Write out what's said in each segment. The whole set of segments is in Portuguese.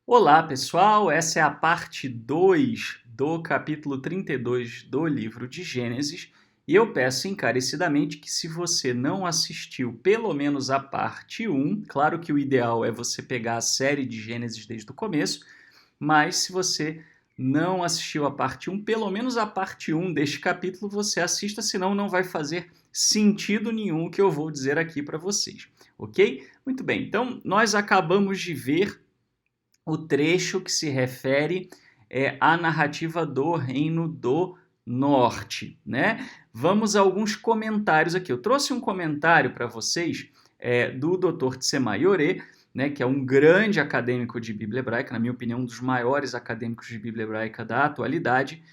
Olá, pessoal! Essa é a parte 2 do capítulo 32 do livro de Gênesis, e eu peço encarecidamente que, se você não assistiu pelo menos a parte um, claro que o ideal é você pegar a série de Gênesis desde o começo, mas se você não assistiu a parte um, pelo menos a parte um deste capítulo você assista, senão não vai fazer sentido nenhum o que eu vou dizer aqui para vocês, ok? Muito bem, então nós acabamos de ver o trecho que se refere à narrativa do Reino do Norte, né? Vamos a alguns comentários aqui. Eu trouxe um comentário para vocês do Dr. Tsemaiore, né, que é um grande acadêmico de Bíblia Hebraica, na minha opinião, um dos maiores acadêmicos de Bíblia Hebraica da atualidade.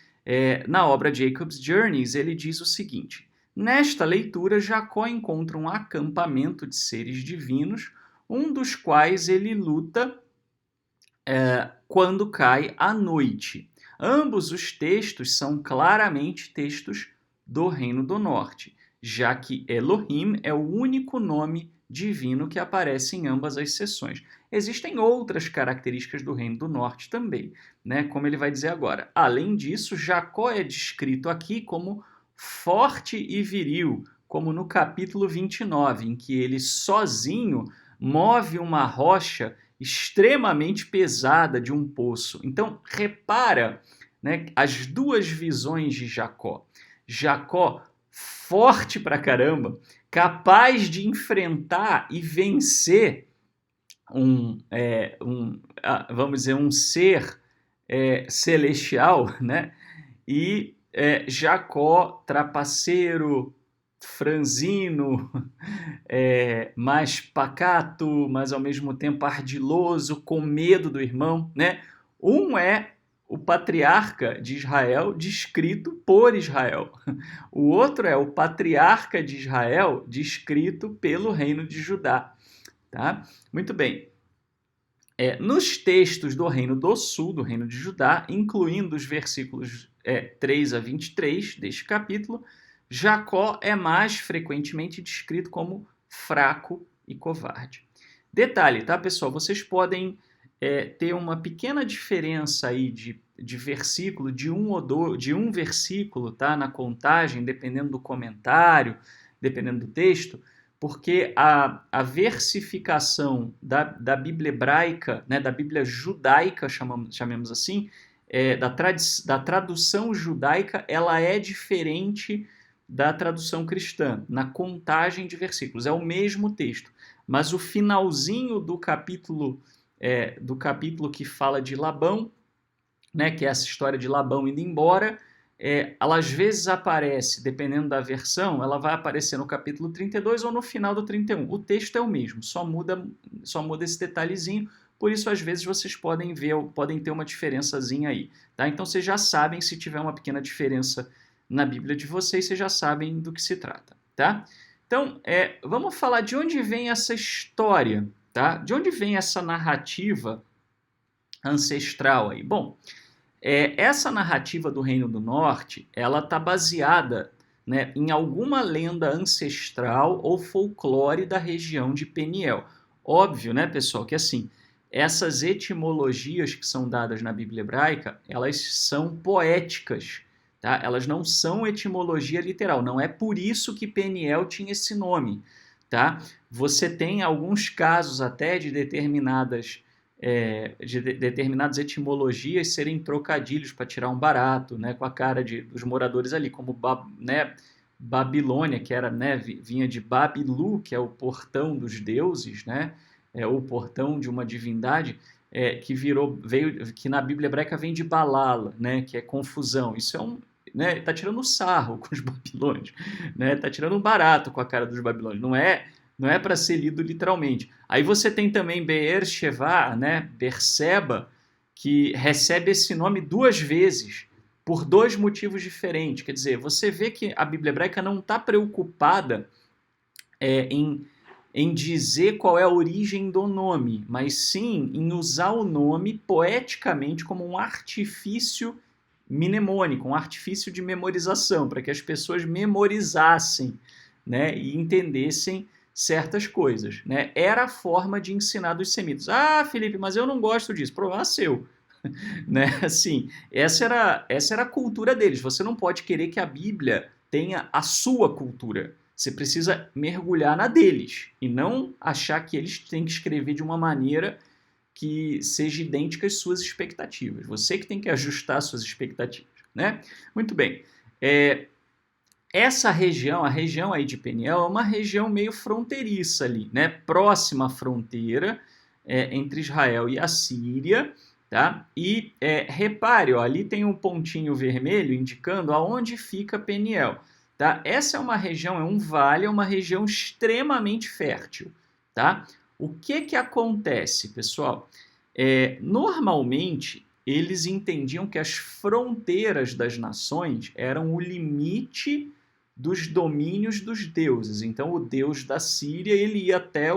Na obra Jacob's Journeys, ele diz o seguinte: nesta leitura, Jacó encontra um acampamento de seres divinos, um dos quais ele luta quando cai a noite. Ambos os textos são claramente textos do Reino do Norte, já que Elohim é o único nome divino que aparece em ambas as seções. Existem outras características do Reino do Norte também, né? Como ele vai dizer agora. Além disso, Jacó é descrito aqui como forte e viril, como no capítulo 29, em que ele sozinho move uma rocha extremamente pesada de um poço. Então, repara, né, as duas visões de Jacó. Jacó, forte pra caramba, capaz de enfrentar e vencer vamos dizer, um ser celestial, né? E Jacó, trapaceiro, franzino, mais pacato, mas ao mesmo tempo ardiloso, com medo do irmão, né? Um é o patriarca de Israel descrito por Israel. O outro é o patriarca de Israel descrito pelo reino de Judá. Tá? Muito bem. Nos textos do Reino do Sul, do Reino de Judá, incluindo os versículos 3 a 23 deste capítulo, Jacó é mais frequentemente descrito como fraco e covarde. Detalhe, tá, pessoal? Vocês podem ter uma pequena diferença aí de versículo, de um versículo, tá, na contagem, dependendo do comentário, dependendo do texto, porque a versificação da Bíblia hebraica, né, da Bíblia judaica, chamemos assim, da tradução judaica, ela é diferente da tradução cristã, na contagem de versículos. É o mesmo texto, mas o finalzinho do capítulo que fala de Labão, né, que é essa história de Labão indo embora, ela às vezes aparece, dependendo da versão, ela vai aparecer no capítulo 32 ou no final do 31. O texto é o mesmo, só muda esse detalhezinho, por isso às vezes vocês podem ter uma diferençazinha aí. Tá? Então vocês já sabem, se tiver uma pequena diferença na Bíblia de vocês já sabem do que se trata. Tá? Então, vamos falar de onde vem essa história, tá? De onde vem essa narrativa ancestral aí? Bom, essa narrativa do Reino do Norte, ela está baseada, né, em alguma lenda ancestral ou folclore da região de Peniel. Óbvio, né, pessoal, que assim, essas etimologias que são dadas na Bíblia hebraica, elas são poéticas, tá? Elas não são etimologia literal. Não é por isso que Peniel tinha esse nome, tá? Você tem alguns casos até de determinadas etimologias serem trocadilhos para tirar um barato, né, com a cara dos moradores ali, como né, Babilônia, que era, né, vinha de Babilu, que é o portão dos deuses, né, ou portão de uma divindade, que na Bíblia hebraica vem de Balala, né, que é confusão. Isso né, tá tirando sarro com os babilônios, né, tá tirando um barato com a cara dos babilônios. Não é para ser lido literalmente. Aí você tem também Beer Sheva, né, Berseba, que recebe esse nome duas vezes, por dois motivos diferentes. Quer dizer, você vê que a Bíblia hebraica não está preocupada em dizer qual é a origem do nome, mas sim em usar o nome poeticamente como um artifício mnemônico, um artifício de memorização, para que as pessoas memorizassem, né, e entendessem certas coisas, né? Era a forma de ensinar dos semitas. Ah, Felipe, mas eu não gosto disso. Problema seu, né? Assim, essa era a cultura deles. Você não pode querer que a Bíblia tenha a sua cultura. Você precisa mergulhar na deles e não achar que eles têm que escrever de uma maneira que seja idêntica às suas expectativas. Você que tem que ajustar as suas expectativas, né? Muito bem. Essa região, a região aí de Peniel, é uma região meio fronteiriça ali, né? Próxima à fronteira entre Israel e a Síria, tá? E repare, ó, ali tem um pontinho vermelho indicando aonde fica Peniel, tá? Essa é uma região, é um vale, é uma região extremamente fértil, tá? O que acontece, pessoal? Normalmente, eles entendiam que as fronteiras das nações eram o limite dos domínios dos deuses. Então, o deus da Síria, ele ia até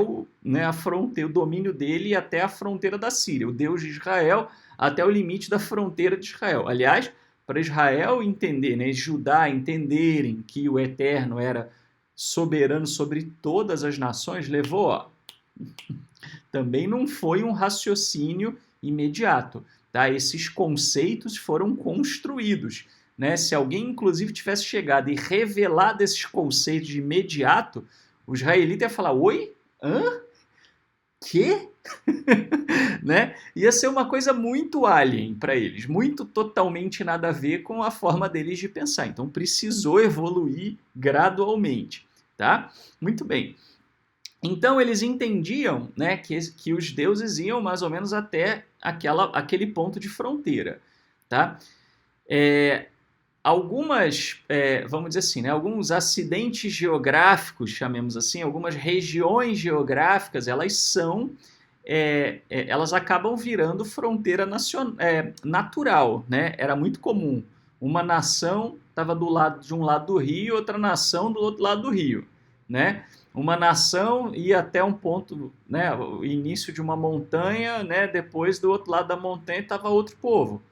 a fronteira, o domínio dele ia até a fronteira da Síria. O deus de Israel até o limite da fronteira de Israel. Aliás, para Israel entender, né, Judá entenderem que o Eterno era soberano sobre todas as nações, levou, ó, também não foi um raciocínio imediato, tá? Esses conceitos foram construídos, né? Se alguém, inclusive, tivesse chegado e revelado esses conceitos de imediato, o israelita ia falar, oi? Hã? Quê? Né? Ia ser uma coisa muito alien para eles, muito totalmente nada a ver com a forma deles de pensar. Então, precisou evoluir gradualmente, tá? Muito bem. Então eles entendiam, né, que os deuses iam mais ou menos até aquele ponto de fronteira, tá? Vamos dizer assim, né, alguns acidentes geográficos, chamemos assim, algumas regiões geográficas, elas acabam virando fronteira natural, né? Era muito comum. Uma nação estava de um lado do rio, outra nação do outro lado do rio, né? Uma nação ia até um ponto, né, o início de uma montanha, né, depois do outro lado da montanha estava outro povo,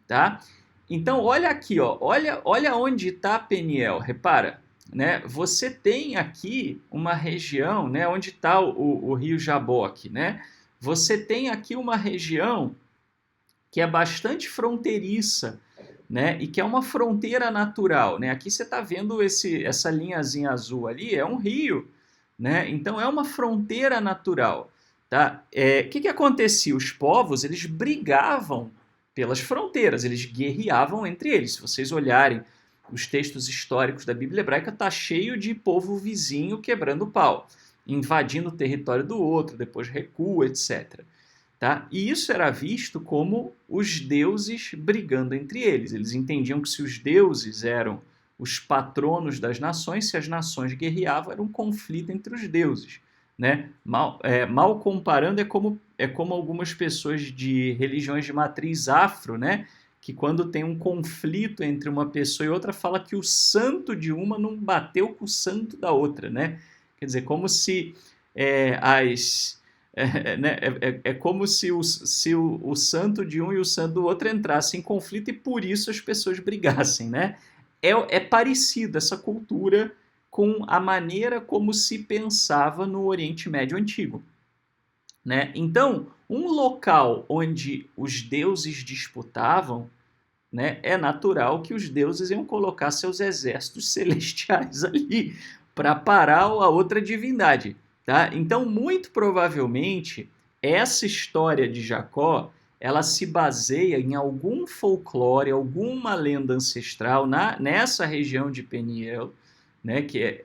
tá? Então olha aqui, ó, olha onde está Peniel, repara, né? Você tem aqui uma região, né, onde está o rio Jaboque, né? Você tem aqui uma região que é bastante fronteiriça, né? E que é uma fronteira natural, né? Aqui você está vendo essa linhazinha azul ali, é um rio, né? Então é uma fronteira natural, tá? Que acontecia? Os povos eles brigavam pelas fronteiras, eles guerreavam entre eles. Se vocês olharem os textos históricos da Bíblia hebraica, tá cheio de povo vizinho quebrando pau, invadindo o território do outro, depois recua, etc. Tá? E isso era visto como os deuses brigando entre eles. Eles entendiam que se os deuses eram os patronos das nações, se as nações guerreavam, era um conflito entre os deuses, né? Mal comparando, é como algumas pessoas de religiões de matriz afro, né? Que quando tem um conflito entre uma pessoa e outra, fala que o santo de uma não bateu com o santo da outra, né? Quer dizer, como se né? Como se o santo de um e o santo do outro entrassem em conflito e por isso as pessoas brigassem, né? É parecido essa cultura com a maneira como se pensava no Oriente Médio Antigo, né? Então, um local onde os deuses disputavam, né, é natural que os deuses iam colocar seus exércitos celestiais ali para parar a outra divindade, tá? Então, muito provavelmente, essa história de Jacó ela se baseia em algum folclore, alguma lenda ancestral nessa região de Peniel, né, que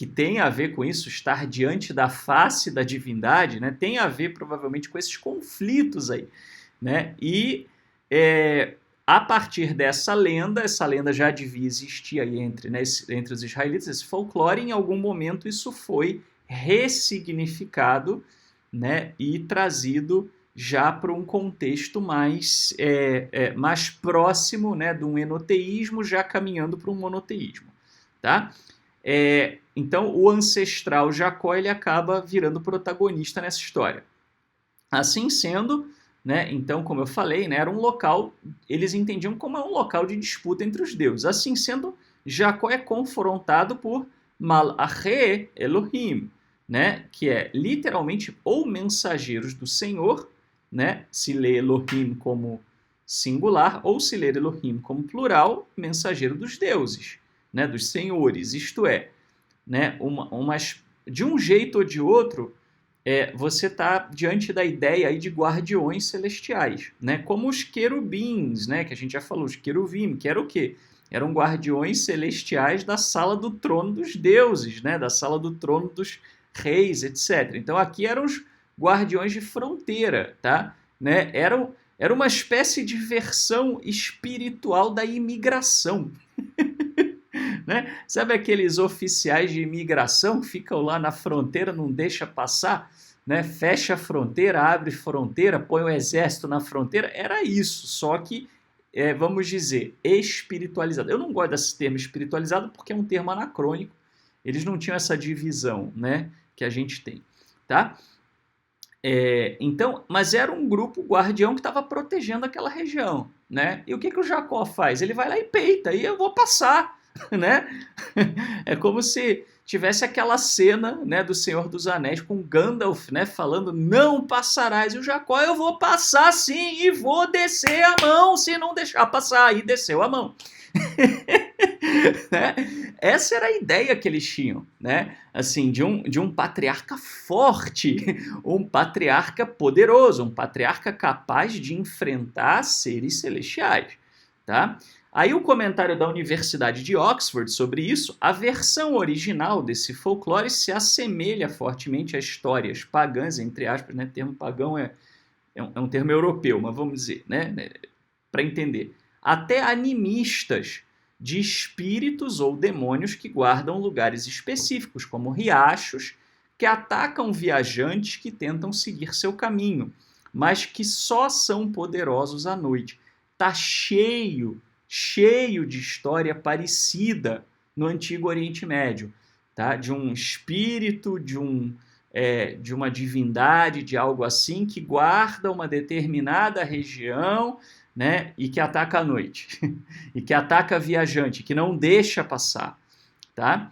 tem a ver com isso, estar diante da face da divindade, né, tem a ver provavelmente com esses conflitos aí, né, e a partir dessa lenda, essa lenda já devia existir aí entre os israelitas, esse folclore, em algum momento isso foi ressignificado, né, e trazido já para um contexto mais próximo, né, de um enoteísmo, já caminhando para um monoteísmo, tá? Então, o ancestral Jacó ele acaba virando protagonista nessa história. Assim sendo, né, então, como eu falei, né, era um local, eles entendiam como um local de disputa entre os deuses. Assim sendo, Jacó é confrontado por Malaché Elohim, né? Que é literalmente ou mensageiros do Senhor, né? Se lê Elohim como singular, ou se lê Elohim como plural, mensageiro dos deuses, né? Dos senhores, isto é, né? De um jeito ou de outro, você está diante da ideia aí de guardiões celestiais, né? Como os querubins, né? Que a gente já falou, os querubim, que era o quê? Eram guardiões celestiais da sala do trono dos deuses, né? Da sala do trono dos reis, etc. Então aqui eram os guardiões de fronteira, tá? Né? Era uma espécie de versão espiritual da imigração. Né? Sabe aqueles oficiais de imigração que ficam lá na fronteira, não deixa passar, né? Fecha a fronteira, abre fronteira, põe o exército na fronteira? Era isso, só que, vamos dizer, espiritualizado. Eu não gosto desse termo espiritualizado porque é um termo anacrônico, eles não tinham essa divisão, né, que a gente tem, tá? Então, mas era um grupo guardião que estava protegendo aquela região, né? E o que o Jacó faz? Ele vai lá e peita, e eu vou passar, né? É como se tivesse aquela cena, né, do Senhor dos Anéis com Gandalf, né, falando, não passarás, e o Jacó, eu vou passar sim, e vou descer a mão, se não deixar passar, e desceu a mão. Né? Essa era a ideia que eles tinham, né? Assim, de um patriarca forte, um patriarca poderoso, um patriarca capaz de enfrentar seres celestiais, tá? Aí o comentário da Universidade de Oxford sobre isso, a versão original desse folclore se assemelha fortemente a histórias pagãs, entre aspas, né? O termo pagão é um termo europeu, mas vamos dizer, né? Para entender. Até animistas de espíritos ou demônios que guardam lugares específicos, como riachos, que atacam viajantes que tentam seguir seu caminho, mas que só são poderosos à noite. Tá cheio de história parecida no Antigo Oriente Médio, tá? De um espírito, de uma divindade, de algo assim, que guarda uma determinada região, né, e que ataca à noite, e que ataca viajante, que não deixa passar, tá?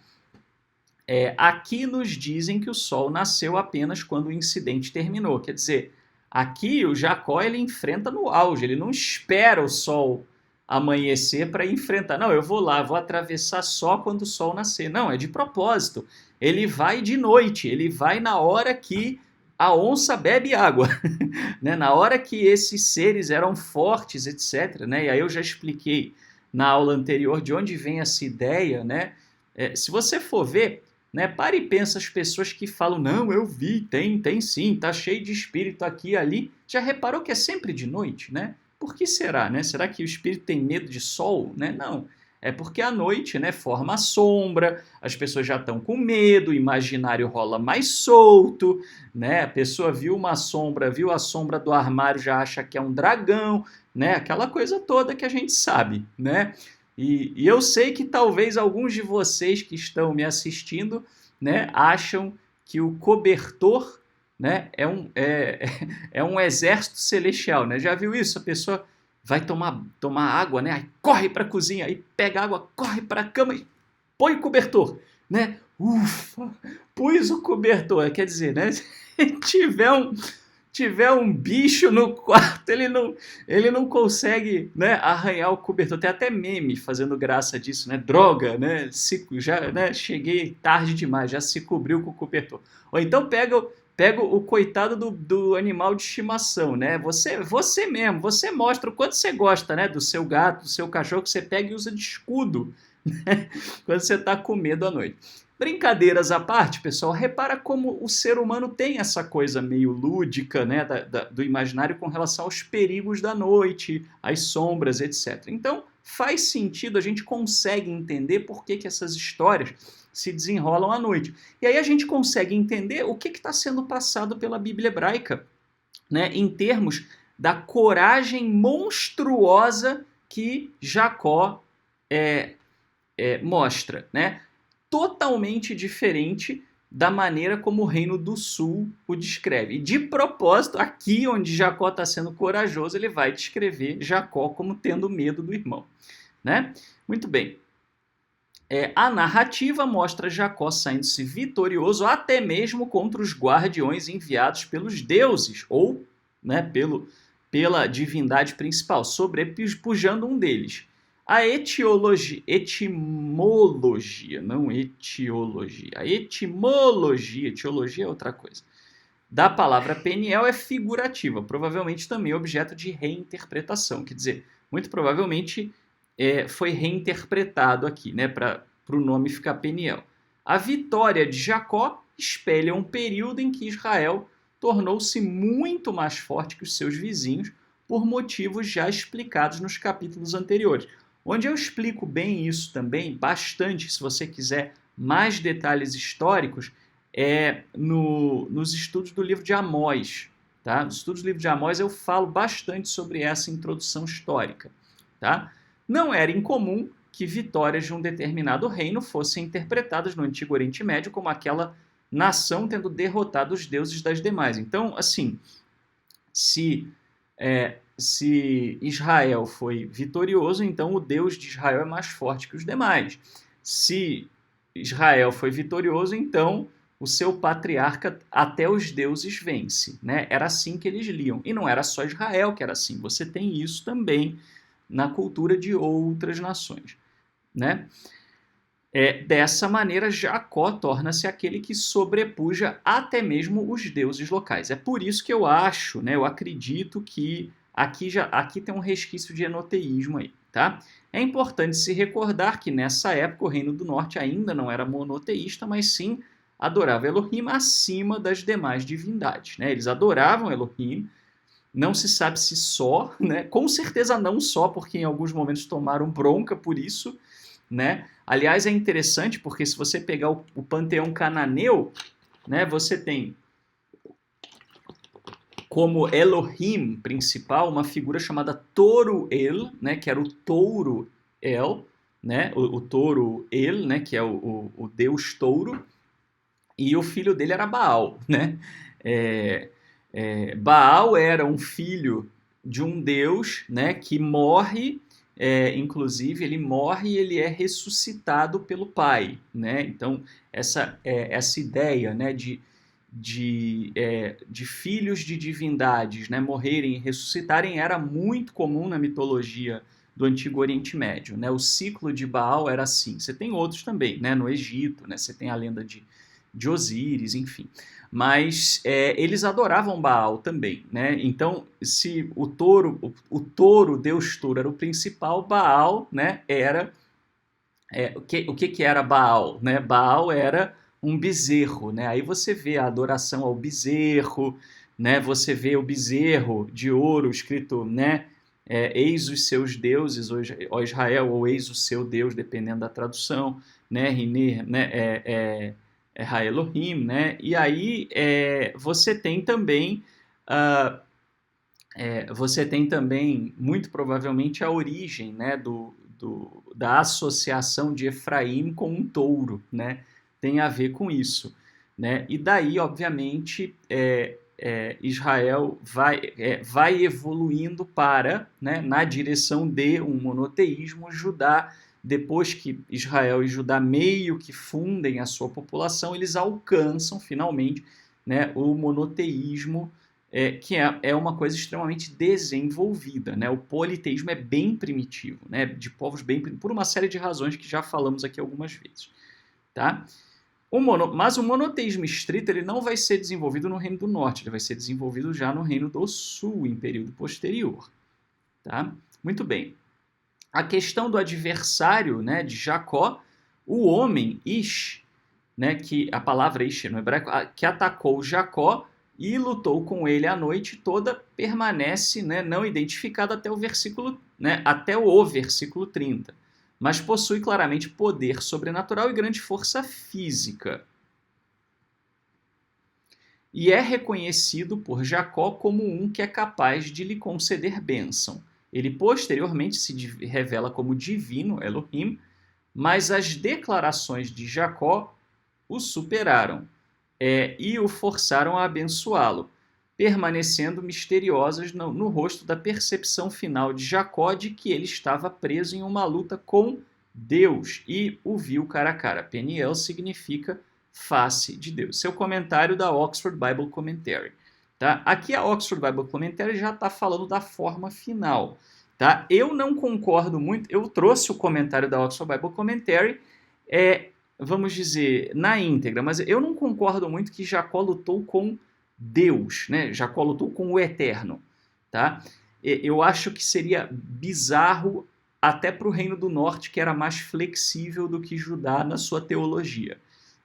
Aqui nos dizem que o sol nasceu apenas quando o incidente terminou, quer dizer, aqui o Jacó ele enfrenta no auge, ele não espera o sol amanhecer para enfrentar, não, eu vou lá, vou atravessar só quando o sol nascer, não, é de propósito, ele vai de noite, ele vai na hora que a onça bebe água, né? Na hora que esses seres eram fortes, etc. Né? E aí eu já expliquei na aula anterior de onde vem essa ideia. Né? Se você for ver, né, para e pensa as pessoas que falam, não, eu vi, tem sim, tá cheio de espírito aqui e ali. Já reparou que é sempre de noite? Né? Por que será? Né? Será que o espírito tem medo de sol? Né? Não. É porque à noite, né, forma a sombra, as pessoas já estão com medo, o imaginário rola mais solto, né? A pessoa viu a sombra do armário, já acha que é um dragão, né? Aquela coisa toda que a gente sabe, né? E eu sei que talvez alguns de vocês que estão me assistindo, né, acham que o cobertor, né, é um exército celestial, né? Já viu isso? A pessoa vai tomar água, né? Aí corre para a cozinha, aí pega água, corre para a cama e põe o cobertor, né? Ufa, pus o cobertor. Quer dizer, né? Se tiver um bicho no quarto, ele não consegue, né, arranhar o cobertor. Tem até meme fazendo graça disso, né? Droga, né? Já, né? Cheguei tarde demais, já se cobriu com o cobertor. Ou então pega o coitado do animal de estimação, né? Você mesmo, você mostra o quanto você gosta, né? Do seu gato, do seu cachorro, que você pega e usa de escudo, né? Quando você está com medo à noite. Brincadeiras à parte, pessoal, repara como o ser humano tem essa coisa meio lúdica, né? Do imaginário com relação aos perigos da noite, às sombras, etc. Então, faz sentido, a gente consegue entender por que essas histórias se desenrolam à noite. E aí a gente consegue entender o que está sendo passado pela Bíblia hebraica, né, em termos da coragem monstruosa que Jacó mostra, né? Totalmente diferente da maneira como o Reino do Sul o descreve. E de propósito, aqui onde Jacó está sendo corajoso, ele vai descrever Jacó como tendo medo do irmão, né? Muito bem. A narrativa mostra Jacó saindo-se vitorioso até mesmo contra os guardiões enviados pelos deuses, ou, né, pela divindade principal, sobrepujando um deles. A etimologia, não etiologia, a etiologia é outra coisa, da palavra Peniel é figurativa, provavelmente também objeto de reinterpretação, quer dizer, muito provavelmente foi reinterpretado aqui, né, para o nome ficar Peniel. A vitória de Jacó espelha um período em que Israel tornou-se muito mais forte que os seus vizinhos por motivos já explicados nos capítulos anteriores, onde eu explico bem isso também, bastante, se você quiser mais detalhes históricos, nos estudos do livro de Amós. Tá? Nos estudos do livro de Amós eu falo bastante sobre essa introdução histórica. Tá? Não era incomum que vitórias de um determinado reino fossem interpretadas no Antigo Oriente Médio como aquela nação tendo derrotado os deuses das demais. Então, assim, se Israel foi vitorioso, então o Deus de Israel é mais forte que os demais. Se Israel foi vitorioso, então o seu patriarca até os deuses vence. Né? Era assim que eles liam. E não era só Israel que era assim. Você tem isso também na cultura de outras nações. Né? Dessa maneira, Jacó torna-se aquele que sobrepuja até mesmo os deuses locais. É por isso que eu acho, né, eu acredito que aqui tem um resquício de enoteísmo aí. Tá? É importante se recordar que nessa época o Reino do Norte ainda não era monoteísta, mas sim adorava Elohim acima das demais divindades. Né? Eles adoravam Elohim, não se sabe se só, né? Com certeza não só, porque em alguns momentos tomaram bronca por isso, né? Aliás, é interessante porque se você pegar o panteão cananeu, né, você tem como Elohim principal uma figura chamada Touro El, né, que era o touro El, né, o touro El, né, que é o deus touro, e o filho dele era Baal, né? Baal era um filho de um deus, né, que morre, inclusive ele morre e ele é ressuscitado pelo pai, né? Então essa ideia, né, de filhos de divindades, né, morrerem e ressuscitarem era muito comum na mitologia do Antigo Oriente Médio, né? O ciclo de Baal era assim. Você tem outros também, né? No Egito, né? Você tem a lenda de Osíris, enfim. Mas eles adoravam Baal também, né? Então, se o touro, Deus touro, era o principal, Baal, né, era... o que era Baal? Né? Baal era um bezerro, né? Aí você vê a adoração ao bezerro, né? Você vê o bezerro de ouro escrito, né? Eis os seus deuses, ó Israel, ou eis o seu Deus, dependendo da tradução, né? Rinê, né? Ha-Elohim, né? E aí você tem também muito provavelmente a origem, né, da associação de Efraim com um touro, né? Tem a ver com isso, né? E daí, obviamente, Israel vai evoluindo para, né, na direção de um monoteísmo. Judá, depois que Israel e Judá meio que fundem a sua população, eles alcançam finalmente, né, o monoteísmo, que é uma coisa extremamente desenvolvida. Né? O politeísmo é bem primitivo, né? De povos bem por uma série de razões que já falamos aqui algumas vezes. Tá? Mas o monoteísmo estrito ele não vai ser desenvolvido no Reino do Norte, ele vai ser desenvolvido já no Reino do Sul, em período posterior. Tá? Muito bem. A questão do adversário, né, de Jacó, o homem Ish, né, que a palavra Ish no hebraico, que atacou Jacó e lutou com ele a noite toda, permanece, né, não identificado até o versículo 30. Mas possui claramente poder sobrenatural e grande força física. E é reconhecido por Jacó como um que é capaz de lhe conceder bênção. Ele posteriormente se revela como divino, Elohim, mas as declarações de Jacó o superaram e o forçaram a abençoá-lo, permanecendo misteriosas no rosto da percepção final de Jacó de que ele estava preso em uma luta com Deus e o viu cara a cara. Peniel significa face de Deus. Seu comentário da Oxford Bible Commentary. Tá? Aqui a Oxford Bible Commentary já está falando da forma final. Tá? Eu não concordo muito, eu trouxe o comentário da Oxford Bible Commentary, vamos dizer, na íntegra, mas eu não concordo muito que Jacó lutou com Deus, né? Jacó lutou com o Eterno. Tá? Eu acho que seria bizarro até para o Reino do Norte, que era mais flexível do que Judá na sua teologia.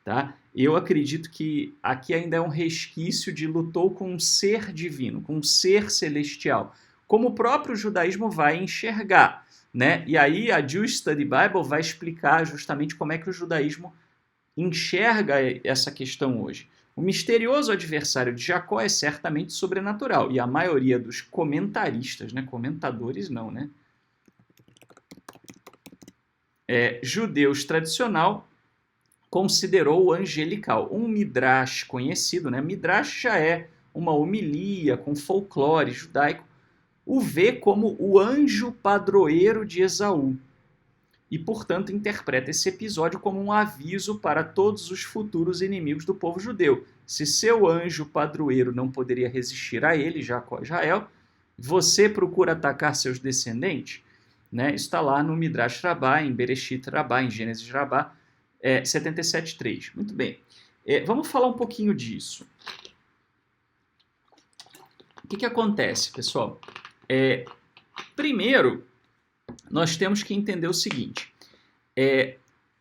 Tá? Eu acredito que aqui ainda é um resquício de lutou com um ser divino, com um ser celestial, como o próprio judaísmo vai enxergar. Né? E aí a Jewish Study Bible vai explicar justamente como é que o judaísmo enxerga essa questão hoje. O misterioso adversário de Jacó é certamente sobrenatural, e a maioria dos comentaristas, né? Comentadores não, né? Judeus tradicional considerou o angelical. Um midrash conhecido, né? Midrash já é uma homilia com folclore judaico, o vê como o anjo padroeiro de Esaú. E, portanto, interpreta esse episódio como um aviso para todos os futuros inimigos do povo judeu. Se seu anjo padroeiro não poderia resistir a ele, Jacó e Israel, você procura atacar seus descendentes? Né? Isso está lá no Midrash Rabbah, em Bereshit Rabbah, em Gênesis Rabbah, 77.3. Muito bem. Vamos falar um pouquinho disso. O que acontece, pessoal? Primeiro, nós temos que entender o seguinte,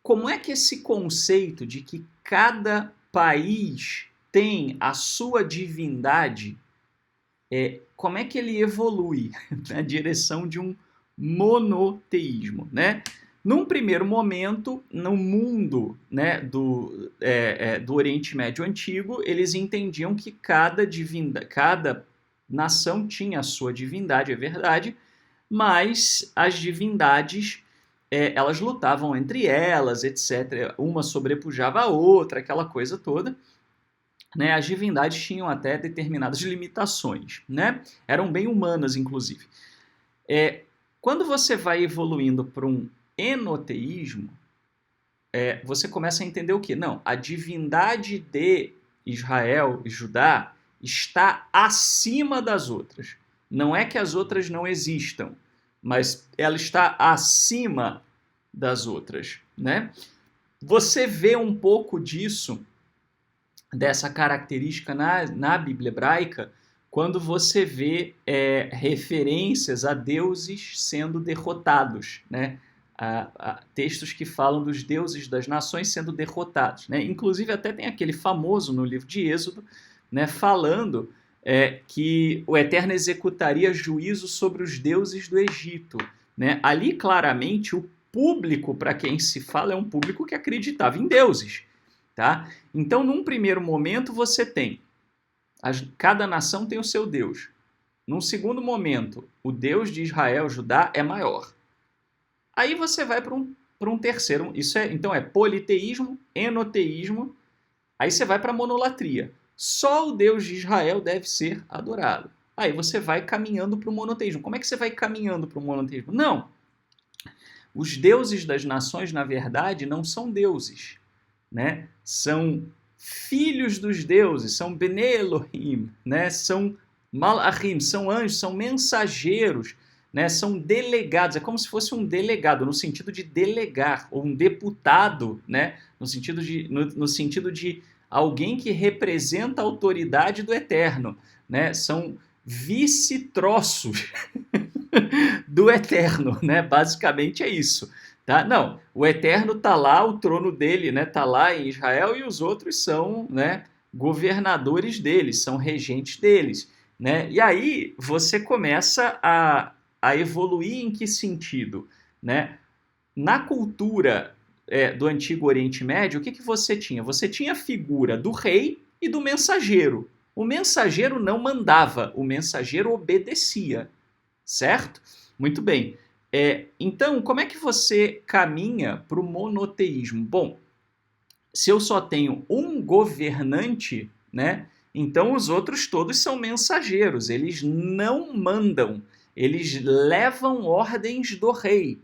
como é que esse conceito de que cada país tem a sua divindade, como é que ele evolui na direção de um monoteísmo, né? Num primeiro momento, no mundo, né, do Oriente Médio Antigo, eles entendiam que cada nação tinha a sua divindade, é verdade, mas as divindades, elas lutavam entre elas, etc. Uma sobrepujava a outra, aquela coisa toda. Né? As divindades tinham até determinadas limitações, né? Eram bem humanas, inclusive. Quando você vai evoluindo para um enoteísmo, você começa a entender o quê? Não, a divindade de Israel e Judá está acima das outras. Não é que as outras não existam, mas ela está acima das outras, né? Você vê um pouco disso, dessa característica na Bíblia hebraica, quando você vê referências a deuses sendo derrotados, né? Textos que falam dos deuses das nações sendo derrotados, né? Inclusive até tem aquele famoso no livro de Êxodo, né, falando que o Eterno executaria juízo sobre os deuses do Egito. Né? Ali, claramente, o público para quem se fala é um público que acreditava em deuses. Tá? Então, num primeiro momento, você tem cada nação tem o seu Deus. Num segundo momento, o Deus de Israel, Judá, é maior. Aí você vai para um terceiro. Então é politeísmo, enoteísmo. Aí você vai para a monolatria. Só o Deus de Israel deve ser adorado. Aí você vai caminhando para o monoteísmo. Como é que você vai caminhando para o monoteísmo? Não. Os deuses das nações, na verdade, não são deuses. Né? São filhos dos deuses, são Bnei Elohim, né? São Malachim, são anjos, são mensageiros, né? São delegados. É como se fosse um delegado, no sentido de delegar, ou um deputado, né? no sentido de alguém que representa a autoridade do Eterno, né? São vice-troços do Eterno, né? Basicamente é isso. Tá? Não, o Eterno está lá, o trono dele, né, tá lá em Israel, e os outros são, né, governadores deles, são regentes deles. Né? E aí você começa a evoluir em que sentido? Né? Na cultura do Antigo Oriente Médio, o que você tinha? Você tinha a figura do rei e do mensageiro. O mensageiro não mandava, o mensageiro obedecia, certo? Muito bem. Então, como é que você caminha para o monoteísmo? Bom, se eu só tenho um governante, né, então os outros todos são mensageiros, eles não mandam, eles levam ordens do rei.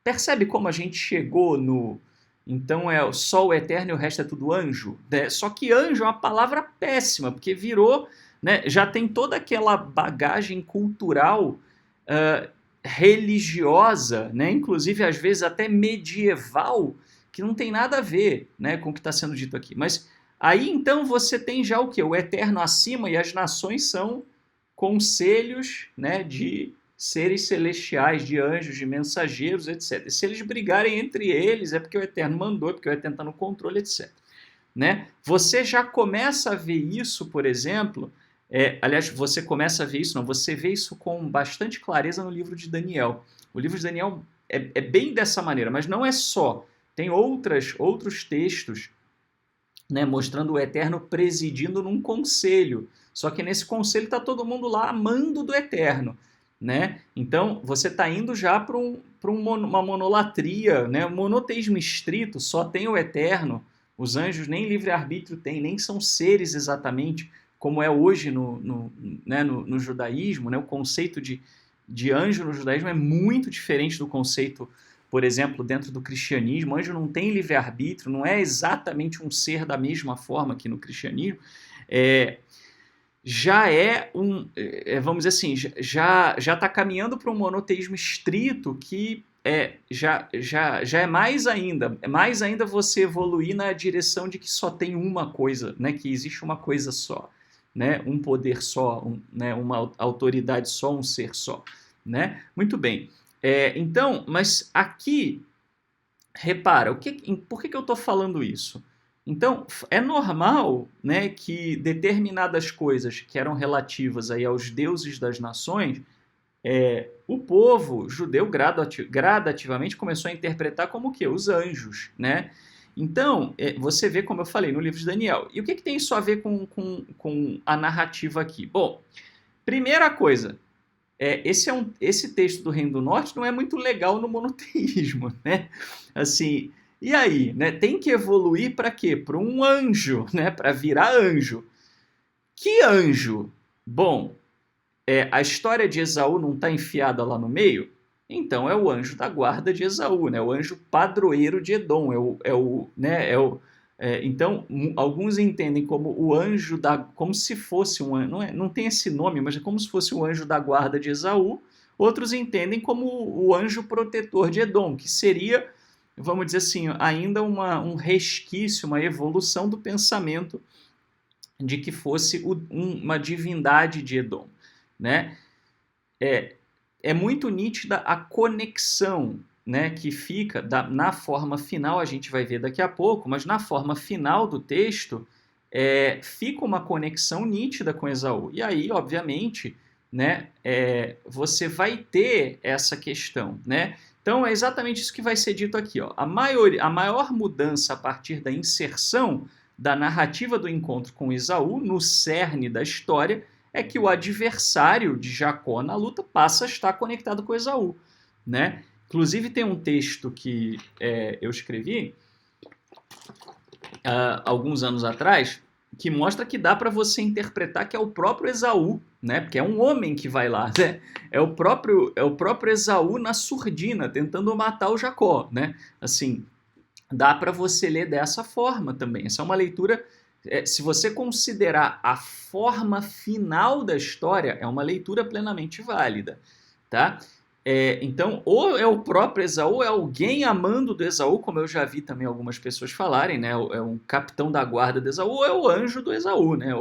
Percebe como a gente chegou no... Então é só o eterno e o resto é tudo anjo? Né? Só que anjo é uma palavra péssima, porque virou, né, já tem toda aquela bagagem cultural uh, religiosa, né, inclusive às vezes até medieval, que não tem nada a ver, né, com o que está sendo dito aqui. Mas aí então você tem já o quê? O eterno acima, e as nações são conselhos, né, de seres celestiais, de anjos, de mensageiros, etc. E se eles brigarem entre eles, é porque o Eterno mandou, é porque o Eterno está no controle, etc. Né? Você já começa a ver isso, por exemplo, aliás, você começa a ver isso, não, você vê isso com bastante clareza no livro de Daniel. O livro de Daniel é bem dessa maneira, mas não é só. Tem outros textos, né, mostrando o Eterno presidindo num conselho. Só que nesse conselho está todo mundo lá amando do Eterno. Né? Então, você está indo já para uma monolatria, né? Um monoteísmo estrito, só tem o Eterno. Os anjos nem livre-arbítrio têm, nem são seres exatamente como é hoje no judaísmo. Né? O conceito de anjo no judaísmo é muito diferente do conceito, por exemplo, dentro do cristianismo. O anjo não tem livre-arbítrio, não é exatamente um ser da mesma forma que no cristianismo. Já vamos dizer assim, já está caminhando para um monoteísmo estrito que já é mais ainda você evoluir na direção de que só tem uma coisa, né, que existe uma coisa só, né, um poder só, né, uma autoridade só, um ser só, né? Muito bem. Então, mas aqui, repara, por que eu estou falando isso? Então, é normal, né, que determinadas coisas que eram relativas aí aos deuses das nações, o povo judeu gradativamente começou a interpretar como o quê? Os anjos, né? Então, você vê, como eu falei, no livro de Daniel. E o que tem isso a ver com a narrativa aqui? Bom, primeira coisa, esse texto do Reino do Norte não é muito legal no monoteísmo, né? Assim, e aí, né? Tem que evoluir para quê? Para um anjo, né? Para virar anjo. Que anjo? Bom, a história de Esaú não está enfiada lá no meio? Então é o anjo da guarda de Esaú, né? O anjo padroeiro de Edom, então alguns entendem como o anjo como se fosse um anjo, não tem esse nome, mas é como se fosse o anjo da guarda de Esaú. Outros entendem como o anjo protetor de Edom, que seria, vamos dizer assim, ainda um resquício, uma evolução do pensamento de que fosse uma divindade de Edom, né? É muito nítida a conexão, né, que fica na forma final, a gente vai ver daqui a pouco, mas na forma final do texto fica uma conexão nítida com Esaú. E aí, obviamente, né, você vai ter essa questão, né? Então é exatamente isso que vai ser dito aqui, ó. A maior mudança a partir da inserção da narrativa do encontro com Esaú no cerne da história é que o adversário de Jacó na luta passa a estar conectado com Esaú, né? Inclusive tem um texto que eu escrevi alguns anos atrás que mostra que dá para você interpretar que é o próprio Esaú, né? Porque é um homem que vai lá, né? É o próprio Esaú na surdina tentando matar o Jacó, né? Assim, dá para você ler dessa forma também. Essa é uma leitura, se você considerar a forma final da história, é uma leitura plenamente válida, tá? Então, ou é o próprio Esaú, ou é alguém amando do Esaú, como eu já vi também algumas pessoas falarem, né? É um capitão da guarda do Esaú, ou é o anjo do Esaú, né?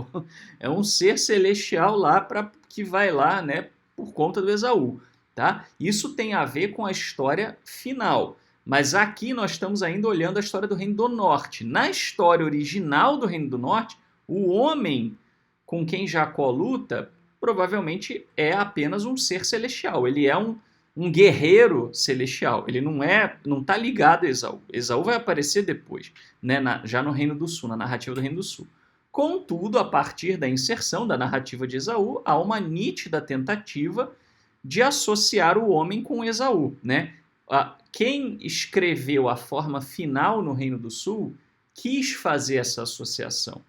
É um ser celestial lá que vai lá, né? Por conta do Esaú, tá? Isso tem a ver com a história final. Mas aqui nós estamos ainda olhando a história do Reino do Norte. Na história original do Reino do Norte, o homem com quem Jacó luta provavelmente é apenas um ser celestial. Ele é um guerreiro celestial. Ele não está ligado a Esaú. Esaú vai aparecer depois, né, já no Reino do Sul, na narrativa do Reino do Sul. Contudo, a partir da inserção da narrativa de Esaú, há uma nítida tentativa de associar o homem com Esaú, né? Quem escreveu a forma final no Reino do Sul quis fazer essa associação.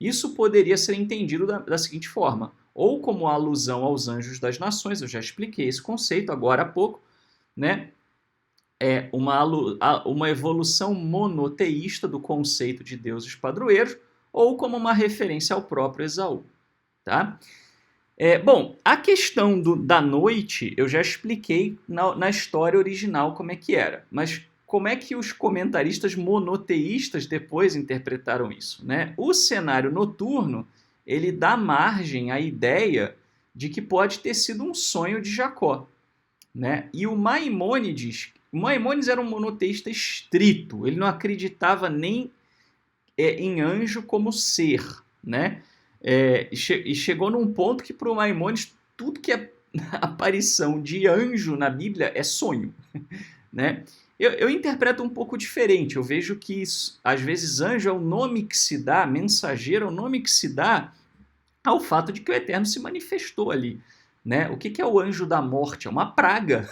Isso poderia ser entendido da seguinte forma: ou como alusão aos anjos das nações, eu já expliquei esse conceito agora há pouco, né? é uma evolução monoteísta do conceito de deuses padroeiros, ou como uma referência ao próprio Esaú. Tá? Bom, a questão da noite eu já expliquei na história original como é que era, mas como é que os comentaristas monoteístas depois interpretaram isso? Né? O cenário noturno ele dá margem à ideia de que pode ter sido um sonho de Jacó. Né? E o Maimônides era um monoteísta estrito, ele não acreditava nem em anjo como ser, né? E chegou num ponto que para o Maimônides tudo que é aparição de anjo na Bíblia é sonho, né? Eu interpreto um pouco diferente, eu vejo que às vezes anjo é o nome que se dá, mensageiro é o nome que se dá ao fato de que o Eterno se manifestou ali. Né? O que é o anjo da morte? É uma praga.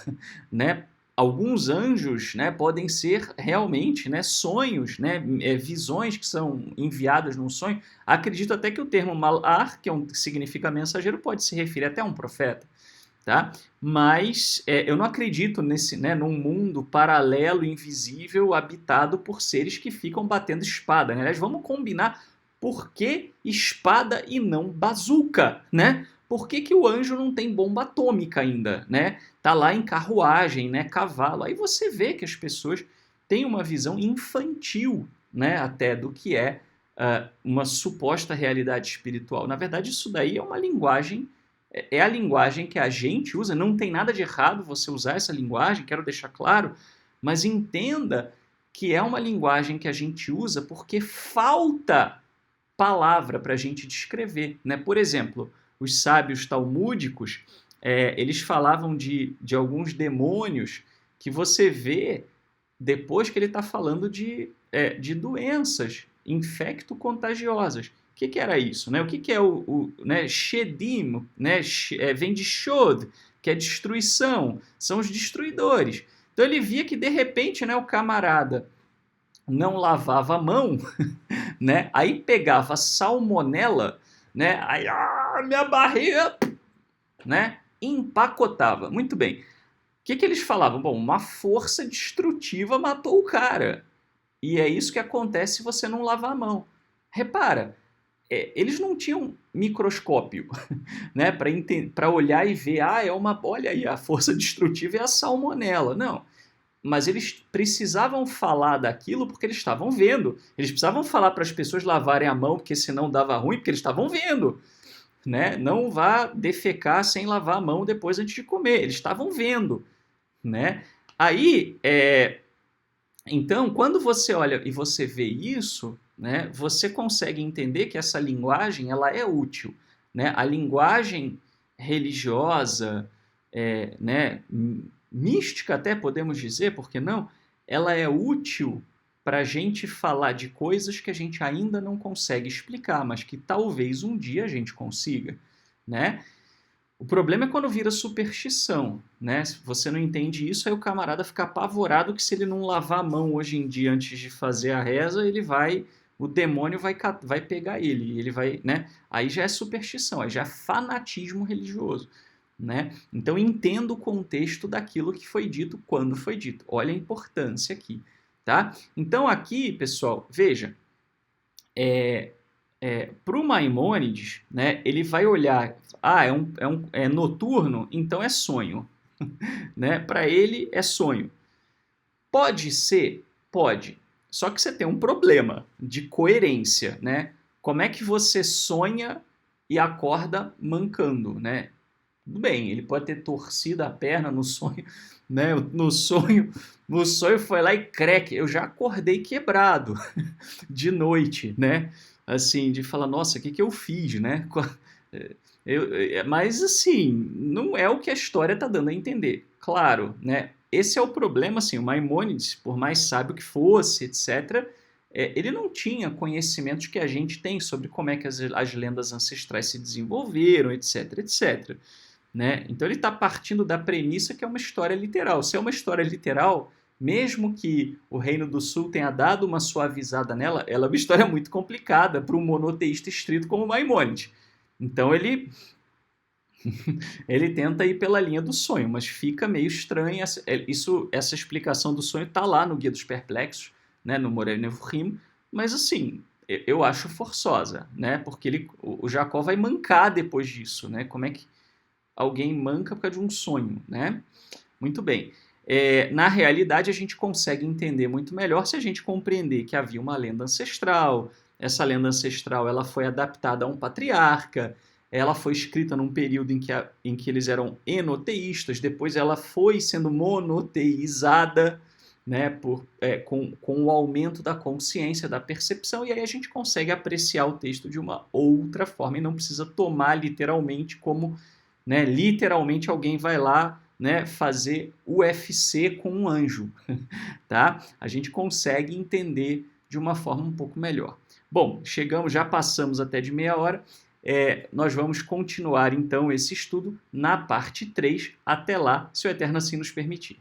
Né? Alguns anjos, né, podem ser realmente, né, sonhos, né, visões que são enviadas num sonho. Acredito até que o termo malar, que significa mensageiro, pode se referir até a um profeta. Tá? Mas eu não acredito num mundo paralelo, invisível, habitado por seres que ficam batendo espada. Né? Aliás, vamos combinar por que espada e não bazuca, né? Por que o anjo não tem bomba atômica ainda, né? Tá lá em carruagem, né? Cavalo. Aí você vê que as pessoas têm uma visão infantil, né? Até do que é uma suposta realidade espiritual. Na verdade, isso daí é uma linguagem, é a linguagem que a gente usa. Não tem nada de errado você usar essa linguagem, quero deixar claro, mas entenda que é uma linguagem que a gente usa porque falta palavra para a gente descrever. Né? Por exemplo, os sábios talmúdicos, eles falavam de alguns demônios que você vê depois que ele está falando de doenças infecto-contagiosas. O que era isso? Né? O que é né? Shedim, né? Vem de Shod, que é destruição, são os destruidores. Então ele via que de repente, né, o camarada não lavava a mão, né? Aí pegava salmonela, né? Aí, minha barriga, né? Empacotava. Muito bem. O que eles falavam? Bom, uma força destrutiva matou o cara. E é isso que acontece se você não lavar a mão. Repara, eles não tinham microscópio, né? Para olhar e ver, olha aí, a força destrutiva é a salmonela. Não. Mas eles precisavam falar daquilo porque eles estavam vendo. Eles precisavam falar para as pessoas lavarem a mão, porque senão dava ruim, porque eles estavam vendo. Né? Não vá defecar sem lavar a mão depois antes de comer. Eles estavam vendo. Né? Aí, então, quando você olha e você vê isso, né, você consegue entender que essa linguagem ela é útil. Né? A linguagem religiosa, né, mística até podemos dizer, por que não? Ela é útil para a gente falar de coisas que a gente ainda não consegue explicar, mas que talvez um dia a gente consiga, né? O problema é quando vira superstição, né? Se você não entende isso, aí o camarada fica apavorado que se ele não lavar a mão hoje em dia antes de fazer a reza, o demônio vai pegar ele vai, né? Aí já é superstição, aí já é fanatismo religioso. Né? Então entenda o contexto daquilo que foi dito quando foi dito. Olha a importância aqui. Tá? Então aqui, pessoal, veja, para o Maimônides, né, ele vai olhar, é noturno, então é sonho. Né? Para ele é sonho. Pode ser? Pode. Só que você tem um problema de coerência. Né? Como é que você sonha e acorda mancando? Né? Tudo bem, ele pode ter torcido a perna no sonho, né? No sonho foi lá e creque. Eu já acordei quebrado de noite, né? Assim, de falar, nossa, o que eu fiz, né? Mas assim, não é o que a história está dando a entender. Claro, né? Esse é o problema, assim, o Maimônides, por mais sábio que fosse, etc., ele não tinha conhecimentos que a gente tem sobre como é que as lendas ancestrais se desenvolveram, etc, etc. Né? Então ele está partindo da premissa que é uma história literal. Se é uma história literal, mesmo que o Reino do Sul tenha dado uma suavizada nela, ela é uma história muito complicada para um monoteísta estrito como Maimônides. Então ele Ele tenta ir pela linha do sonho, mas fica meio estranho. Essa explicação do sonho está lá no Guia dos Perplexos, né, no Morel Nevuchim, mas assim, eu acho forçosa, né, porque o Jacó vai mancar depois disso, né? Como é que alguém manca por causa de um sonho, né? Muito bem. Na realidade, a gente consegue entender muito melhor se a gente compreender que havia uma lenda ancestral. Essa lenda ancestral ela foi adaptada a um patriarca, ela foi escrita num período em que eles eram enoteístas, depois ela foi sendo monoteizada, né, com o aumento da consciência, da percepção, e aí a gente consegue apreciar o texto de uma outra forma e não precisa tomar literalmente como, né, literalmente alguém vai lá, né, fazer UFC com um anjo, tá? A gente consegue entender de uma forma um pouco melhor. Bom, já passamos até de meia hora. Nós vamos continuar então esse estudo na parte 3. Até lá, se o Eterno assim nos permitir.